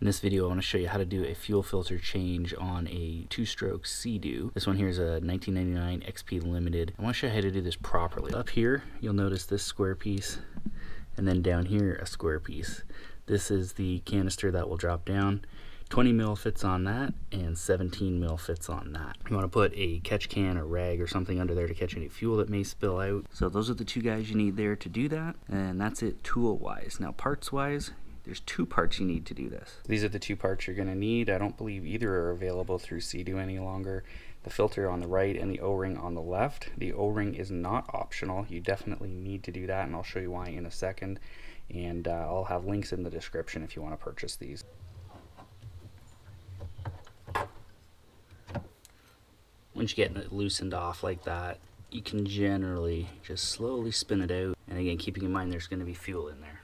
In this video, I want to show you how to do a fuel filter change on a two-stroke SeaDoo. This one here is a 1999 XP Limited. I want to show you how to do this properly. Up here, you'll notice this square piece, and then down here, a square piece. This is the canister that will drop down. 20 mil fits on that, and 17 mil fits on that. You want to put a catch can or rag or something under there to catch any fuel that may spill out. So those are the two guys you need there to do that, and that's it tool-wise. Now parts-wise, there's two parts you need to do this. These are the two parts you're going to need. I don't believe either are available through SeaDoo any longer. The filter on the right and the O-ring on the left. The O-ring is not optional. You definitely need to do that, and I'll show you why in a second. And I'll have links in the description if you want to purchase these. Once you get it loosened off like that, you can generally just slowly spin it out. And again, keeping in mind there's going to be fuel in there.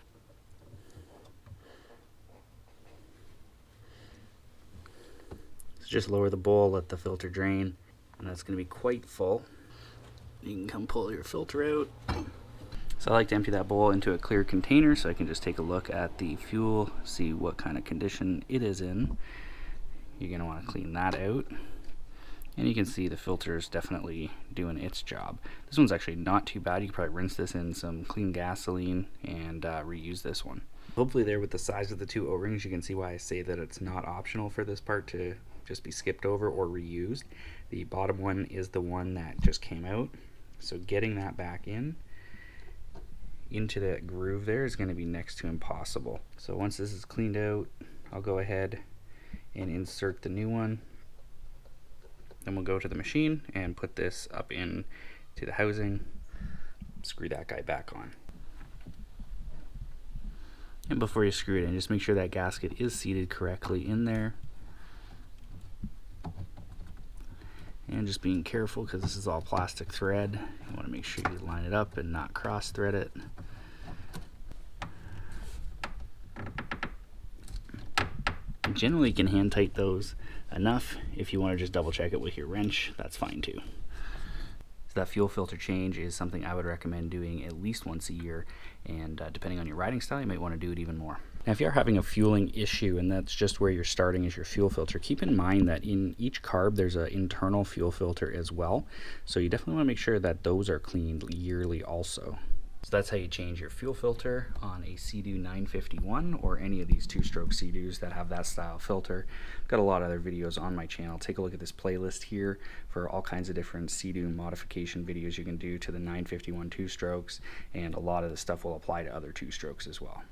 Just lower the bowl, let the filter drain, and that's going to be quite full. You can come pull your filter out. So I like to empty that bowl into a clear container so I can just take a look at the fuel, see what kind of condition it is in. You're going to want to clean that out. And you can see the filter is definitely doing its job. This one's actually not too bad. You could probably rinse this in some clean gasoline and reuse this one. Hopefully there with the size of the two O-rings, you can see why I say that it's not optional for this part to just be skipped over or reused. The bottom one is the one that just came out, so getting that back into that groove there is going to be next to impossible. So once this is cleaned out, I'll go ahead and insert the new one. Then we'll go to the machine and put this up in to the housing, screw that guy back on. And before you screw it in, just make sure that gasket is seated correctly in there. And just being careful because this is all plastic thread. You want to make sure you line it up and not cross thread it. Generally you can hand tight those enough. If you want to just double check it with your wrench, that's fine too. So that fuel filter change is something I would recommend doing at least once a year, and depending on your riding style, you might want to do it even more. Now if you're having a fueling issue and that's just where you're starting as your fuel filter, keep in mind that in each carb there's an internal fuel filter as well, so you definitely want to make sure that those are cleaned yearly also. So that's how you change your fuel filter on a SeaDoo 951 or any of these two-stroke SeaDoos that have that style filter. I've got a lot of other videos on my channel. Take a look at this playlist here for all kinds of different SeaDoo modification videos you can do to the 951 two-strokes, and a lot of the stuff will apply to other two-strokes as well.